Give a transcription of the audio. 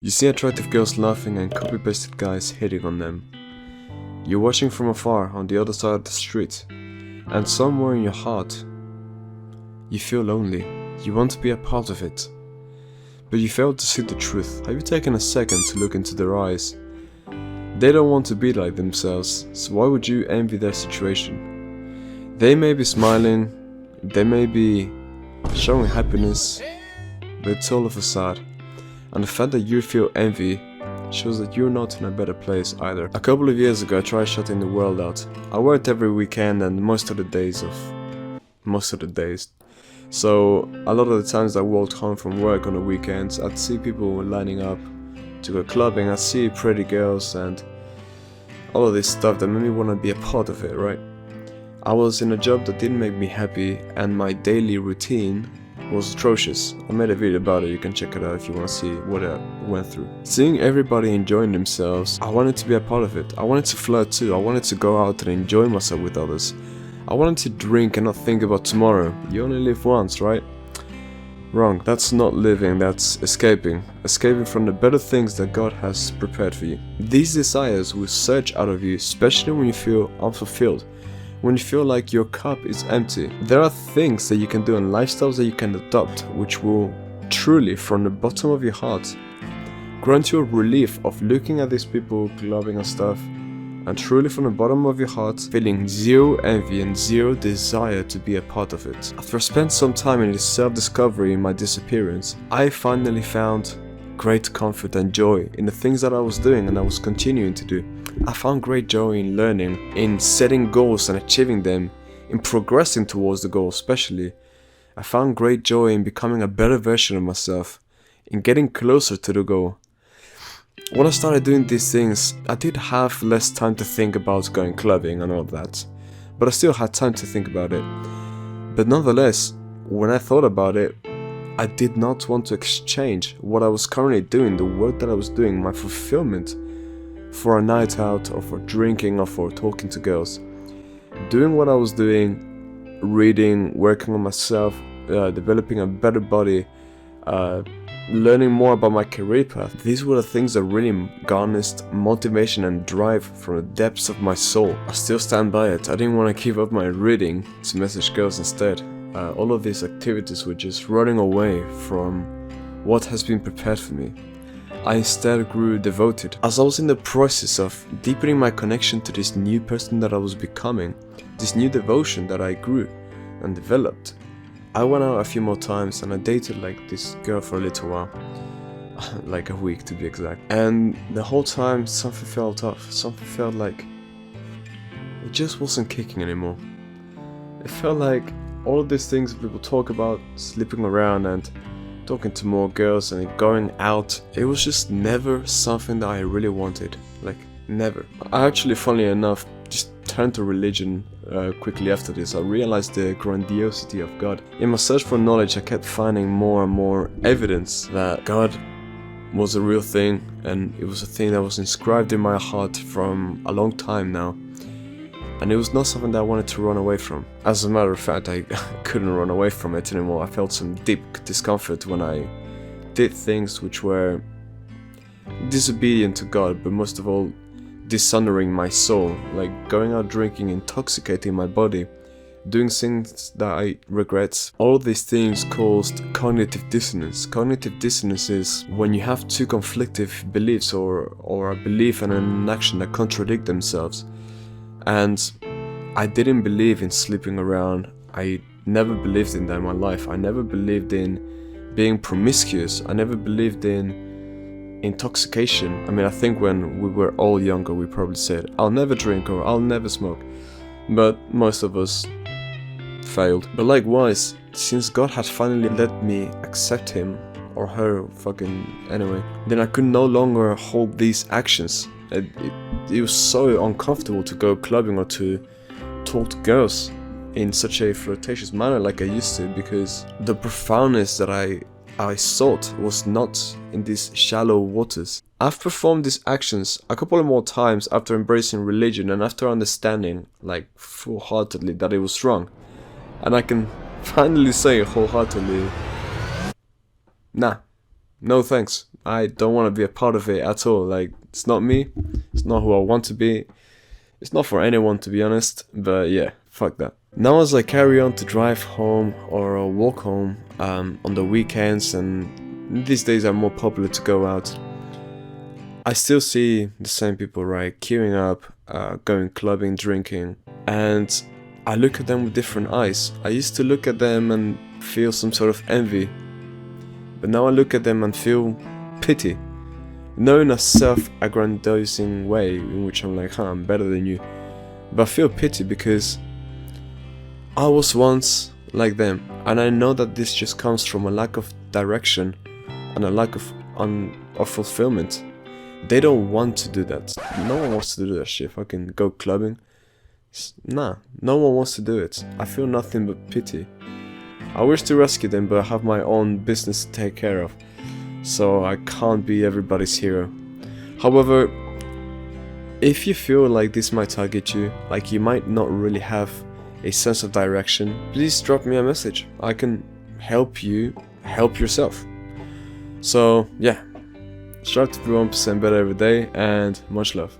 You see attractive girls laughing and copy-pasted guys hitting on them. You're watching from afar on the other side of the street, and somewhere in your heart, you feel lonely. You want to be a part of it, but you fail to see the truth. Have you taken a second to look into their eyes? They don't want to be like themselves, so why would you envy their situation? They may be smiling, they may be showing happiness, but it's all a facade. And the fact that you feel envy shows that you're not in a better place either. A couple of years ago I tried shutting the world out. I worked every weekend and most of the days. So a lot of the times I walked home from work on the weekends, I'd see people lining up to go clubbing, I'd see pretty girls and all of this stuff that made me want to be a part of it, right? I was in a job that didn't make me happy and my daily routine was atrocious. I made a video about it, you can check it out if you want to see what I went through. Seeing everybody enjoying themselves, I wanted to be a part of it. I wanted to flirt too, I wanted to go out and enjoy myself with others. I wanted to drink and not think about tomorrow. You only live once, right? Wrong, that's not living, that's escaping. Escaping from the better things that God has prepared for you. These desires will surge out of you, especially when you feel unfulfilled. When you feel like your cup is empty. There are things that you can do and lifestyles that you can adopt which will truly, from the bottom of your heart, grant you a relief of looking at these people clubbing and stuff, and truly from the bottom of your heart feeling zero envy and zero desire to be a part of it. After I spent some time in this self-discovery in my disappearance, I finally found great comfort and joy in the things that I was doing and I was continuing to do. I found great joy in learning, in setting goals and achieving them, in progressing towards the goal especially. I found great joy in becoming a better version of myself, in getting closer to the goal. When I started doing these things, I did have less time to think about going clubbing and all of that, but I still had time to think about it. But nonetheless, when I thought about it, I did not want to exchange what I was currently doing, the work that I was doing, my fulfillment, for a night out or for drinking or for talking to girls. Doing what I was doing, reading, working on myself, developing a better body, learning more about my career path. These were the things that really garnered motivation and drive from the depths of my soul. I still stand by it. I didn't want to give up my reading to message girls instead. All of these activities were just running away from what has been prepared for me. I instead grew devoted. As I was in the process of deepening my connection to this new person that I was becoming, this new devotion that I grew and developed, I went out a few more times and I dated like this girl for a little while. Like a week to be exact. And the whole time something felt off. Something felt like it just wasn't kicking anymore. It felt like all of these things people talk about, sleeping around and talking to more girls and going out, it was just never something that I really wanted. Like, never. I actually, funnily enough, just turned to religion quickly after this. I realized the grandiosity of God. In my search for knowledge, I kept finding more and more evidence that God was a real thing, and it was a thing that was inscribed in my heart from a long time now. And it was not something that I wanted to run away from. As a matter of fact, I couldn't run away from it anymore. I felt some deep discomfort when I did things which were disobedient to God, but most of all, dishonoring my soul, like going out drinking, intoxicating my body, doing things that I regret. All of these things caused cognitive dissonance. Cognitive dissonance is when you have two conflicting beliefs or a belief and an action that contradict themselves. And I didn't believe in sleeping around. I never believed in that in my life. I never believed in being promiscuous. I never believed in intoxication. I mean, I think when we were all younger, we probably said, I'll never drink or I'll never smoke. But most of us failed. But likewise, since God had finally let me accept him or her, anyway, then I could no longer hold these actions. It was so uncomfortable to go clubbing or to talk to girls in such a flirtatious manner like I used to, because the profoundness that I sought was not in these shallow waters. I've performed these actions a couple of more times after embracing religion and after understanding, like, full-heartedly that it was wrong. And I can finally say wholeheartedly, nah, no thanks. I don't want to be a part of it at all. Like, it's not me. It's not who I want to be. It's not for anyone, to be honest. But yeah, fuck that. Now as I carry on to drive home or walk home on the weekends, and these days are more popular to go out, I still see the same people, right? Queuing up, going clubbing, drinking, and I look at them with different eyes. I used to look at them and feel some sort of envy, but now I look at them and feel pity. Not in a self-aggrandizing way in which I'm like, I'm better than you, but I feel pity because I was once like them, and I know that this just comes from a lack of direction and a lack of fulfillment. They don't want to do that. No one wants to do that shit. Fucking go clubbing. Nah, no one wants to do it. I feel nothing but pity. I wish to rescue them, but I have my own business to take care of, so I can't be everybody's hero. However, if you feel like this might target you, like you might not really have a sense of direction, please drop me a message. I can help you help yourself. So yeah, strive to be 1% better every day, and much love.